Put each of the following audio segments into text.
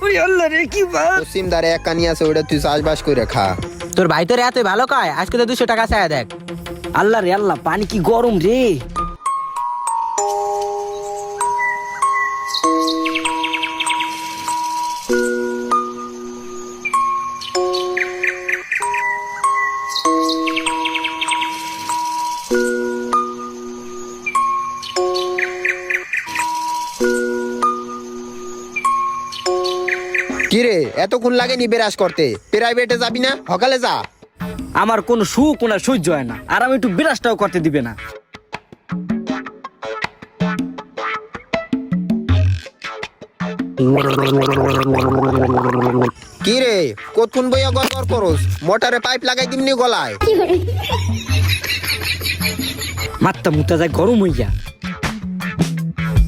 ওই আল্লাহ রে কি বা সিমদারে এক কানি আছে ওটা তুই চাষবাস করে খা। তোর ভাই তোর এত ভালো কয়, আজকে তো 200 টাকা চায় দেখ। আল্লাহ রে আল্লাহ, পানি কি গরম রে। কিরে এতক্ষণ লাগেনি বেরাস করতে? প্রাইভেটে যাবি না? সকালে যা। আমার কোন সুখ কোন সহ্য হয় না, আর আমি একটু বিরাসটাও করতে দিবে না। কিরে কতক্ষণ বইয়া গড় করস? মোটরে পাইপ লাগাই দিমনি গলায়। মাত্তা মুতা যায় গরম হইয়া,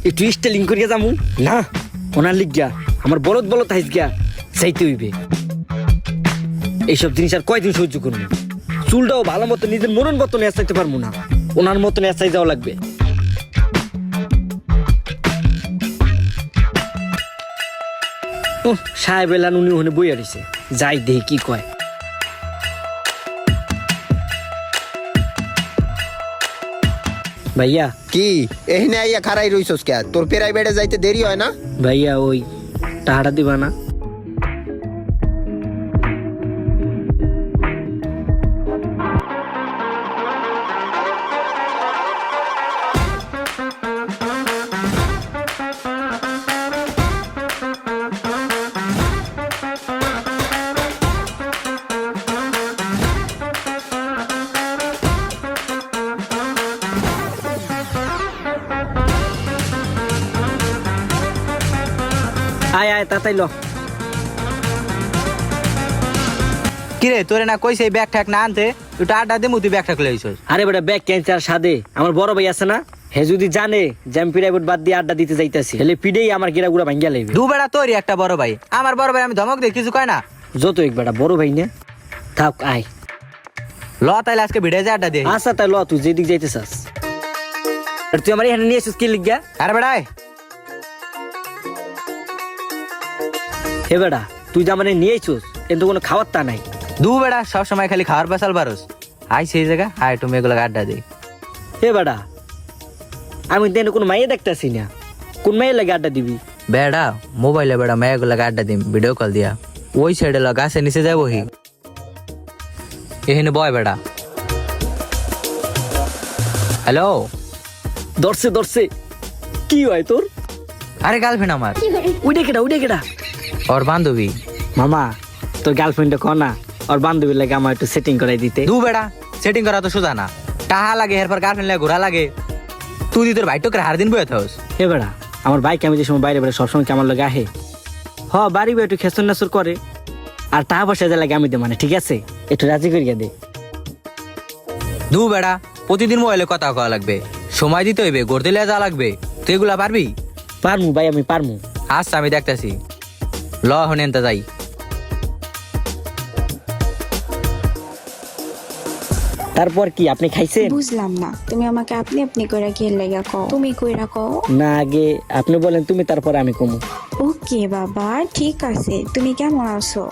একটু স্টাইলিং করিয়া যামু না। ওনার লিগিয়া আমার বলদ বলদ হাইস গিয়া চাইতে হইবে। এইসব জিনিস আর কয়দিন সহ্য করবো? চুলটাও ভালো মতো নিজের মরণ মতন এসাইতে পারবো না, ওনার মতন এসাই যাওয়া লাগবে। সাহেব এলান, উনি ওখানে বইয়া রয়েছে, যাই দেখি কি কয়। ভাইয়া কি এখানে আইয়া খারাই রইছস কে? তোর প্রাইভেটে যাইতে দেরি হয় না? ভাইয়া ওই টাকাটা দিবা না? আয় আয় তাতাই ল। কিরে তোরে না কইছে ব্যাগ ঠ্যাক না আনতে, তুই আড্ডা দে তুই ব্যাগ ঠ্যাক লইছস। আরে বেটা ব্যাগ ক্যান্সার সাদে আমার বড় ভাই আছে না, হে যদি জানে যে আমি প্রাইভেট বাদ দিয়ে আড্ডা দিতে যাইতাছি, তাহলে পিডেই আমার গিরা গুড়া ভাঙ্গিয়া লাইবে। দু বেড়া তোরই একটা বড় ভাই, আমার বড় ভাই আমি ধমক দেই কিছু কয় না। যত এক বেটা বড় ভাই না থাক, আয় ল তাইলে আজকে ভিড়ে যা আড্ডা দে। আচ্ছা তাই ল, তুই যেদিক যাইতে চাস। আর তুই আমার এখানে নিয়ে এসেছিস কি লিগা? আরে বেড়াই হে বেটা তুই যে আমার নিয়ে আইছস, কিন্তু কোনো খাওয়ার তা নাই। দু বেড়া সব সময় খালি খাওয়ার পেশাল বারস। আই সেই জায়গা আয় তুমি এগুলো আড্ডা দে। হে বেটা আমি তো এনে কোনো মাইয়া দেখতেছি না, কোন মাইয়া লাগে আড্ডা দিবি? বেড়া মোবাইলে বেড়া মেয়েগুলো আড্ডা দিম ভিডিও কল দিয়া। ওই সাইডে ল গাছের নিচে যাবো হি এখানে বয় বেড়া। হ্যালো দর্শে দর্শে কি হয় তোর? আরে গার্লফ্রেন্ড আমার। উইডে কেডা উইডে কেডা? ওর বান্ধবী। মামা তোর গার্লফ্রেন্ডে ক না ওর বান্ধবীর লাগে আমার একটু সেটিং করাই দিতে। দু বেড়া সেটিং করা তো সোজা না, টাহা লাগে এরপর গার্লফ্রেন্ড লাগে ঘোরা লাগে। তুই তোর ভাই টোকের হার দিন বয়ে থাকস। হে বেড়া আমার বাইক আমি যে সময় বাইরে বেড়ে সবসময় কেমন লাগে আহে, হ বাড়ি একটু খেসর নাসর করে, আর টাকা পয়সা যা লাগে আমি দে, মানে ঠিক আছে একটু রাজি করিয়া দে। দু বেড়া প্রতিদিন মোবাইলে কথা কওয়া লাগবে, সময় দিতে হইবে, গড়তে লিয়া যাওয়া লাগবে। তুই এগুলা পারবি? পারমু ভাই আমি পারমু। আচ্ছা আমি দেখতেছি, ল হন এনতে যাই। তারপর কি আপনি খাইছেন? বুঝলাম না, তুমি আমাকে আপনি আপনি কইরা কি লাগা কও? তুমি কইরা কও না, আগে আপনি বলেন তুমি, তারপর আমি কমু। ওকে বাবা ঠিক আছে, তুমি কেমন আছো?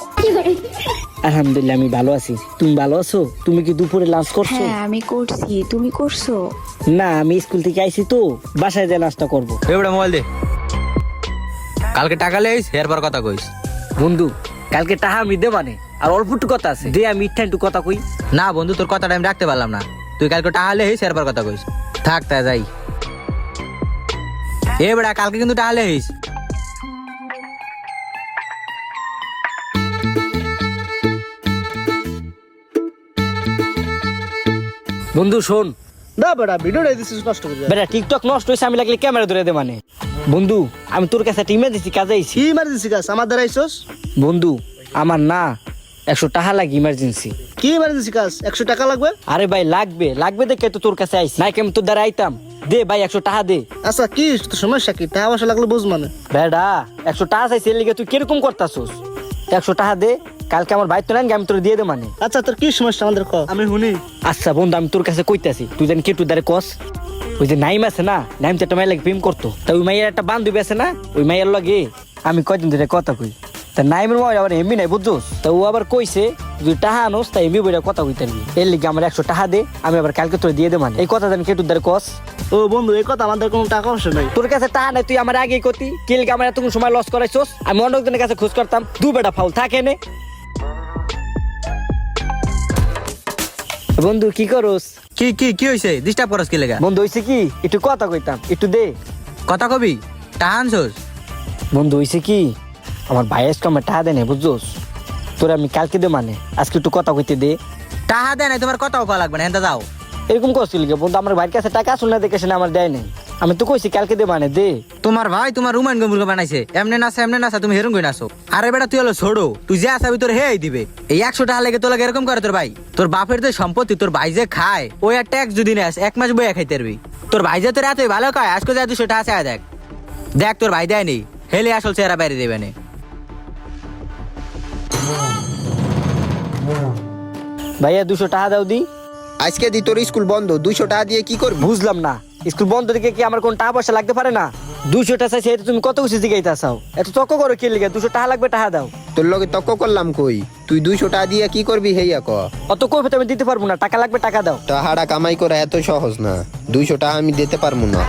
আলহামদুলিল্লাহ আমি ভালো আছি, তুমি ভালো আছো? তুমি কি দুপুরে লাঞ্চ করছো? হ্যাঁ আমি করছি, তুমি করছো? না আমি স্কুল থেকে আইছি তো, বাসায় যা নাস্তা করবো। এবারে মোবাইল দে, কালকে টাকা লইস এরপর কথা কইস। বন্ধু কালকে টাহা আমি দে, মানে আর অল্প একটু কথা আছে দে, আমি ইচ্ছা একটু কথা কই। না বন্ধু তোর কথাটা আমি রাখতে পারলাম না, তুই কালকে টাকা লইস এরপর কথা কইস। থাক তা যাই। এ বেড়া কালকে কিন্তু টাকা লইস। বন্ধু শোন, না বেটা ভিডিওটা দিছিস নষ্ট করে বেটা টিকটক নষ্ট হয়েছে, আমি লাগলে ক্যামেরা ধরে দে। মানে বন্ধু আমি তোর কাছে একটা ইমার্জেন্সি কাজে আইছি। কি ইমার্জেন্সি কাজ আমার দ্বারা আইছস? বন্ধু আমার না 100 টাকা লাগে ইমার্জেন্সি। কি ইমার্জেন্সি কাজ? 100 টাকা লাগবে? আরে ভাই লাগবে লাগবে দেখে তো তোর কাছে আইছি, নাই কেমন তোর দ্বারা আইতাম। দে ভাই 100 টাকা দে। আচ্ছা কি তোর সমস্যা কি? টাকা পয়সা লাগলে বুঝ মানে। বেটা 100 টাকা চাইছে, এর লিগে তুই কিরকম করতাছস? 100 টাকা দে, কালকে আমার ভাই তো নাই, আমি তোর দিয়ে দে। মানে আচ্ছা তোর কি সমস্যা আমাদের ক, আমি শুনি। আচ্ছা বন্ধু আমি তোর কাছে কইতাছি, তুই জানি কেটু দ্বারে কস। ওই যে নাইম আছে না, নাইম তো একটা মাইয়া লাগে প্রেম করতো, তা ওই মাইয়ের একটা বান্ধবী আছে না, ওই মাইয়ের লগে আমি কয়দিন ধরে কথা কই তা নাইমের মোবাইল আবার এমবি নাই বুঝছোস তা ও আবার কইছে যদি টাহা আনোস তা এমবি বইটা কথা কইতে পারবি এর লিগে আমার 100 টাকা দে আমি আবার কালকে তোর দিয়ে দে মানে এই কথা জানি কেটু দার কস ও বন্ধু এই কথা আমাদের কোনো টাকা পয়সা নাই। তোর কাছে টাকা নাই তুই আমার আগেই কতি কিলকে আমার এতক্ষণ সময় লস করাইছস আমি অন্য একজনের কাছে খোঁজ করতাম দু বেটা ফাউল থাকে নে বন্ধু কি করস কি কি কি হইছে ডিস্টার্ব করস কি লেগা বন্ধু হইছে কি একটু কথা কইতাম একটু দে কথা কবি টাহা আনছস বন্ধু হইছে কি আমার ভাই আজকে আমার টাকা দেয় না বুঝছোস তোর আমি কালকে দে মানে আজকে একটু কথা কইতে দে টাহা দেয় নাই তোমার কথাও কওয়া লাগবে না হেনটা যাও এরকম করছিল কি বন্ধু আমার ভাইয়ের কাছে টাকা আসল না দেখে সে আমার দেয় নাই আমি তো কইছি কালকে দে মানে দে তোমার ভাই তোমার রুমান গম্বুর বানাইছে এমনে নাচা তুমি হেরুম গই নাচো আরে বেটা তুই হলো ছোড়ো তুই যে আসাবি তোর হেই দিবে এই 100 টাকা লেগে তোর লাগে এরকম করে তোর ভাই তোর বাপের যে সম্পত্তি তোর ভাই যে খায় ওই আর ট্যাক্স যদি নেস 1 মাস বইয়া খাইতে পারবি তোর ভাই যে তোর এতই ভালো খায় আজকে যা 200 টাকা চায় দেখ দেখ তোর ভাই দেয় নেই হেলে আসল চেহারা বাইরে দেবে না ভাইয়া 200 টাকা দাও দি আজকে দি তোর স্কুল বন্ধ 200 টাকা দিয়ে কি করবি? বুঝলাম না স্কুল বন্ধ থেকে কি আমার কোন টাকা পয়সা লাগতে পারে না 200 টাকা চাইছে তুমি কত কিছু জিগাইতে চাও এত চক্ক করো কি লিগে 200 টাকা লাগবে টাকা দাও তোর লগে তক্ক করলাম কই তুই 200 টাকা দিয়ে কি করবি হেইয়া ক অত কইবে আমি দিতে পারবো না টাকা লাগবে টাকা দাও টাহাড়া কামাই করা এত সহজ না 200 টাকা আমি দিতে পারবো না।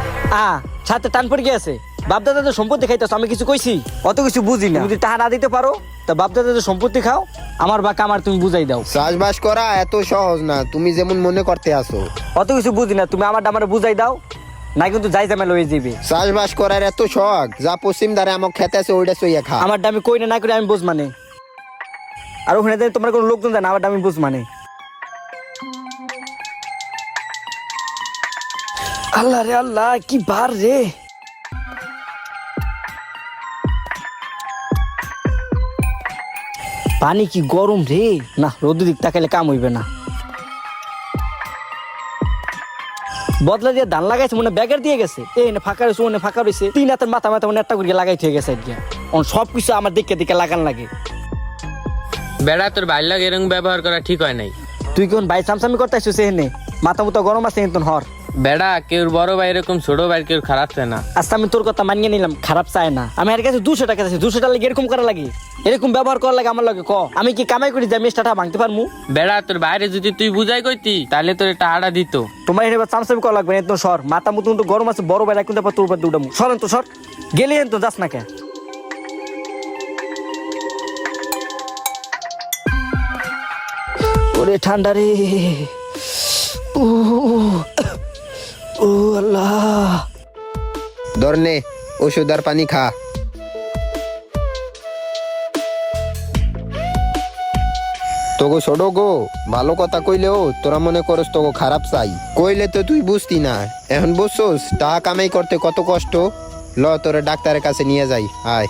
সাথে টান পড়ে গিয়েছে বাপদাদা তো সম্পত্তি খাইতেছ আমি কিছু কইছি অত কিছু বুঝি না যদি টাকা না দিতে পারো তা বাপদাদা তো সম্পত্তি খাও আমার বা কামার তুমি বুঝাই দাও চাষবাস করা এত সহজ না তুমি যেমন মনে করতে আসো। অত কিছু বুঝি না তুমি আমার আমার বুঝাই দাও না কিন্তু যাই জামে লয়ে যাবে চাষবাস করার এত শখ যা পশ্চিম ধারে আমার খেতে আছে ওইটা সইয়া খা। আমার দামি কই না করে আমি বুঝ মানে আর ওখানে যাই তোমার কোনো লোকজন জানে আমার দামি বুঝ মানে আল্লাহ রে আল্লাহ কি বার রে পানি কি গরম রে না রোদ দিক তাকাইলে কাম হইবে না বদলা দিয়ে ধান লাগাইছে মনে ব্যাগের দিয়ে গেছে এই না ফাঁকা রয়েছে মনে ফাঁকা রয়েছে 3 হাতের মাথা মাথা মনে একটা করে লাগাই থেকে গেছে গিয়া সবকিছু আমার দিকে দিকে লাগান লাগে বেড়া তোর ভাই লাগে এরকম ব্যবহার করা ঠিক হয় নাই। তুই কোন ভাই সামসামি করতে আসছিস সেখানে মাথা মতো গরম আছে কিন্তু হর বেড়া কেউ বড় ভাই এরকম ছোট ভাই কেউ খারাপ চায় না। আচ্ছা আমি তোর কথা মানিয়ে নিলাম খারাপ চায় না আমি আর কাছে 200 টাকা আছে 200 টাকা লাগে এরকম করা লাগে এরকম ব্যবহার করা লাগে আমার লাগে ক আমি কি কামাই করি যে আমি টাকা ভাঙতে পারমু বেড়া তোর বাইরে যদি তুই বুঝাই কইতি তাহলে তোর টাকাটা দিত। তোমার এনে সামসামি করা লাগবে না তো সর মাথা মতো তো গরম আছে বড় ভাই কিন্তু তোর উপর দুটামু সরেন তো সর গেলে তো যাস না কে ওরে ঠান্ডা রে ও ও আল্লাহ ধরনে ওষুধ আর পানি খা। তোগো ছোট গো ভালো কথা কইলেও তোরা মনে করস তোগো খারাপ চাই কইলে তো তুই বুঝতি না এখন বুঝছোস টাকা কামাই করতে কত কষ্ট ল তোরে ডাক্তারের কাছে নিয়ে যাই আয়।